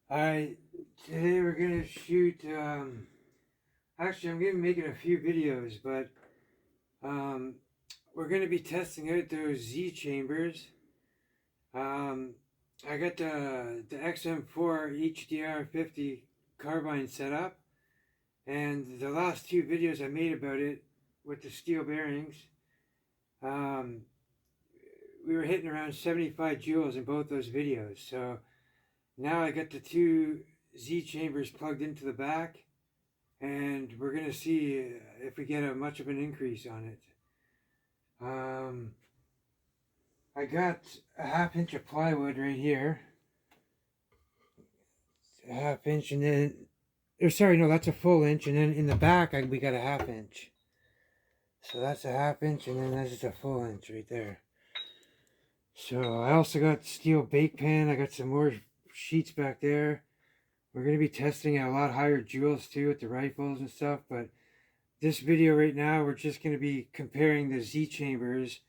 Alright, today we're gonna shoot, actually I'm gonna be making a few videos, but, um, we're gonna be testing out those Z chambers. Um, I got the X-m4 HDR50 carbine set up, and the last two videos I made about it with the steel bearings, um, we were hitting around 75 joules in both those videos, so now I got the two Z chambers plugged into the back, and we're gonna see if we get a much of an increase on it. I got a ½ inch of plywood right here, a ½ inch, and then, or sorry, no, that's a full inch, and then in the back we got a ½ inch. So that's a ½ inch, and then that's just a full inch right there. So I also got steel bake pan. I got some more sheets back there. We're gonna be testing at a lot higher joules too with the rifles and stuff, but this video right now, we're just going to be comparing the Z chambers,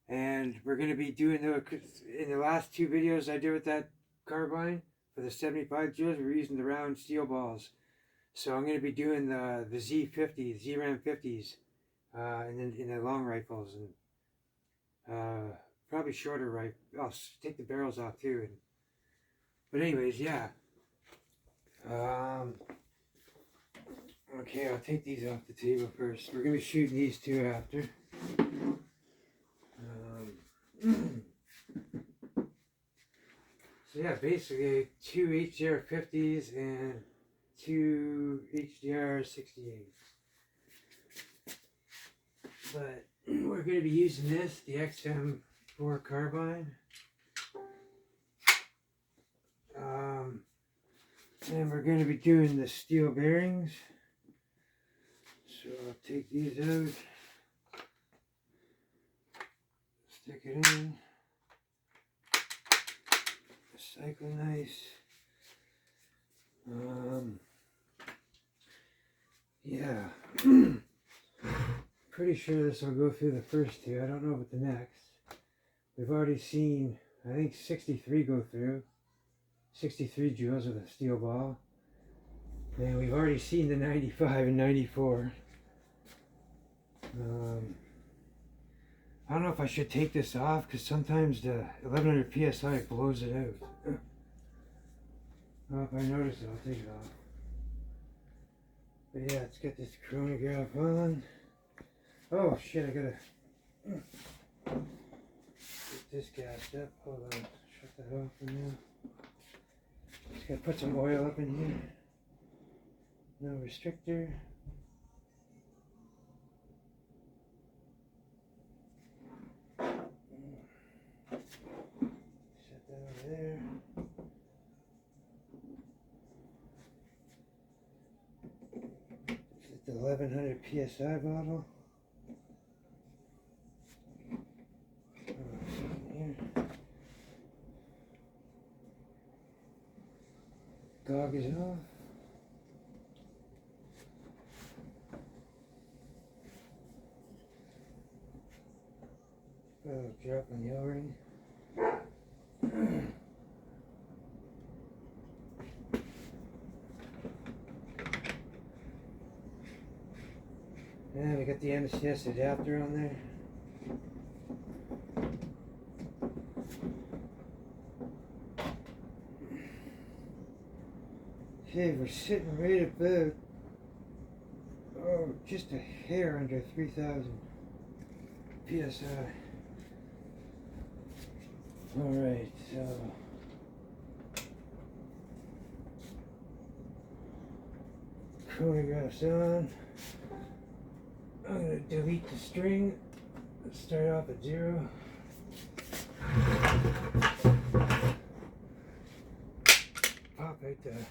and we're going to be doing in the last two videos I did with that carbine for the 75 joules, we were using the round steel balls. So I'm going to be doing the Z50, ZRAM 50s, in the long rifles, and probably shorter rifle. I'll take the barrels off too. But anyways, yeah. Okay, I'll take these off the table first. We're going to be shooting these two after. So yeah, basically two HDR50s and two HDR68s. But we're going to be using this, the X-m4 carbine. And we're going to be doing the steel bearings. So I'll take these out, stick it in, cycle nice. Yeah, pretty sure this will go through the first two. I don't know about the next. We've already seen, I think 63 go through. 63 joules with a steel ball. And we've already seen the 95 and 94. I don't know if I should take this off, because sometimes the 1100 psi blows it out. Well, if I notice it, I'll take it off. But yeah, let's get this chronograph on. Oh shit, I gotta get this gassed up. Hold on, shut that off for now. Just gotta put some oil up in here. No restrictor. Set that over there. This is the 1100 psi bottle. Here. Gog is off. Oh, drop on the O-ring. And we got the MCS adapter on there. Okay, we're sitting right about, just a hair under 3,000 psi. Alright, so chronograph's on. I'm going to delete the string. Let's start off at 0. Pop right there.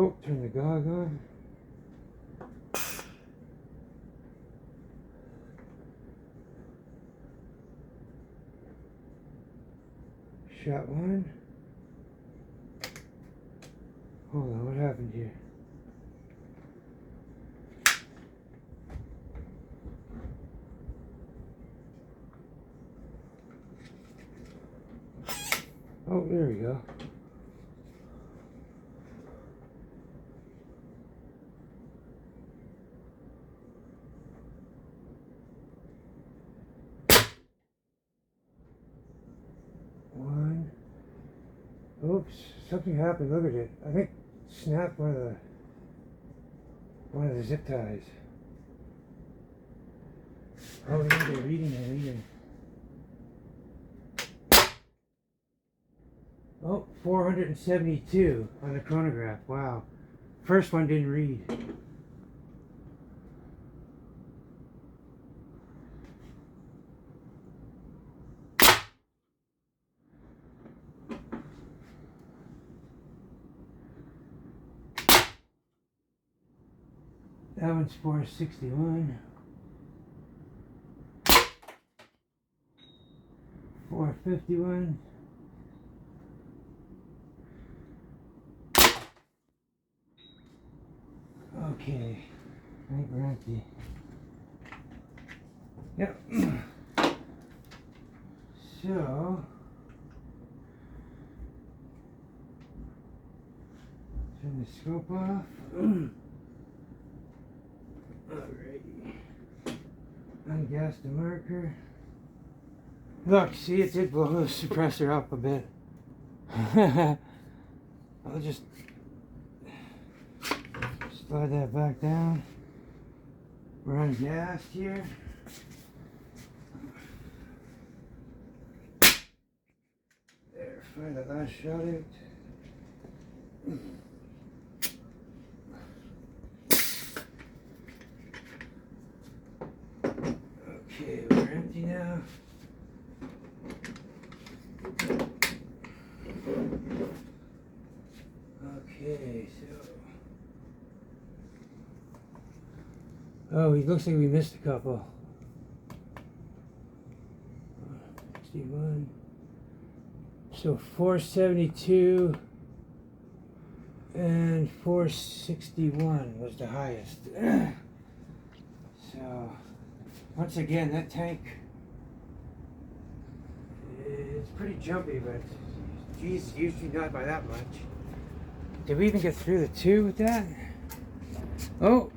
Oh, turn the gog on. Shot one. Hold on, what happened here? Oh, there we go. One. Oops, something happened. Look at it. I think snapped one of the zip ties. Oh, we need a reading it either. Oh, 472 on the chronograph. Wow. First one didn't read. That one's 461. 451. Okay, I think we're empty. Yep. So, turn the scope off. Alrighty. Ungas the marker. Look, see, it did blow the suppressor up a bit. I'll just slide that back down. We're ungassed here. There, fire that last shot out. Okay, we're empty now. Okay, so. Oh, it looks like we missed a couple. 61. So 472 and 461 was the highest. So, once again, that tank is pretty jumpy, but geez, usually not by that much. Did we even get through the 2 with that? Oh,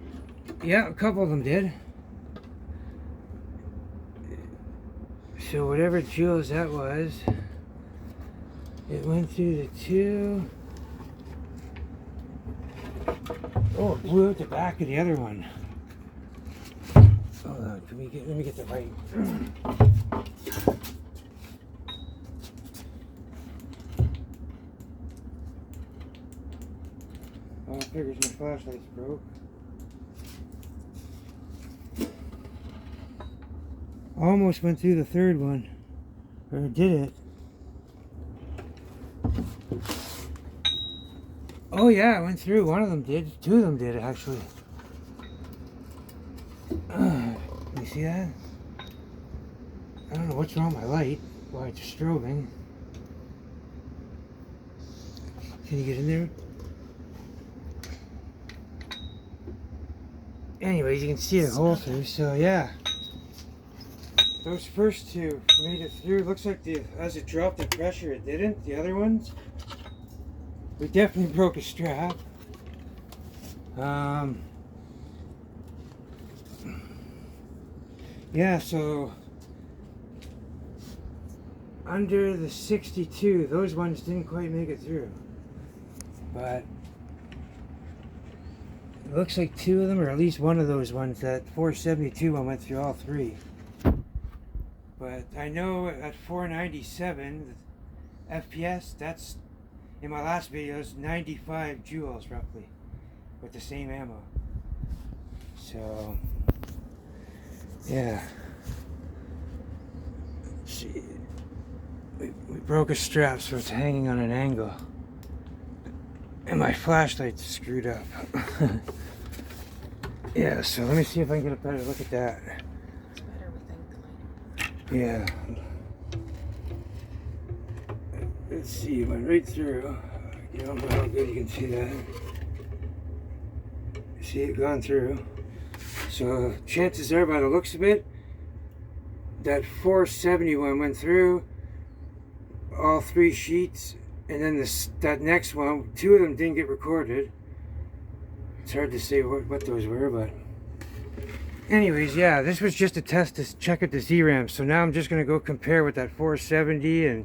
yeah, a couple of them did. So whatever joules that was, it went through the 2. Oh, it blew out the back of the other one. Hold on, let me get the light. Oh, I figures my flashlight's broke. Almost went through the 3rd one. Or did it? Oh yeah, it went through. One of them did. 2 of them did, actually. You see that? I don't know what's wrong with my light. Why it's strobing. Can you get in there? Anyways, you can see the hole through, so yeah. Those first 2 made it through. Looks like as it dropped the pressure, it didn't. The other ones, we definitely broke a strap. Yeah, so under the 62, those ones didn't quite make it through. But it looks like 2 of them, or at least one of those ones, that 472 one went through all 3. But I know at 497 FPS, that's, in my last videos, 95 joules roughly, with the same ammo. So, yeah. See, we broke a strap, so it's hanging on an angle. And my flashlight's screwed up. Yeah, so let me see if I can get a better look at that. It's better with ink light. Yeah. Let's see, it went right through. I don't know how good you can see that. See it gone through. So chances are, by the looks of it, that 470 one went through all 3 sheets, and then that next one, 2 of them didn't get recorded. It's hard to say what those were, but anyways, yeah, this was just a test to check out the Z-RAM. So now I'm just going to go compare with that 470 and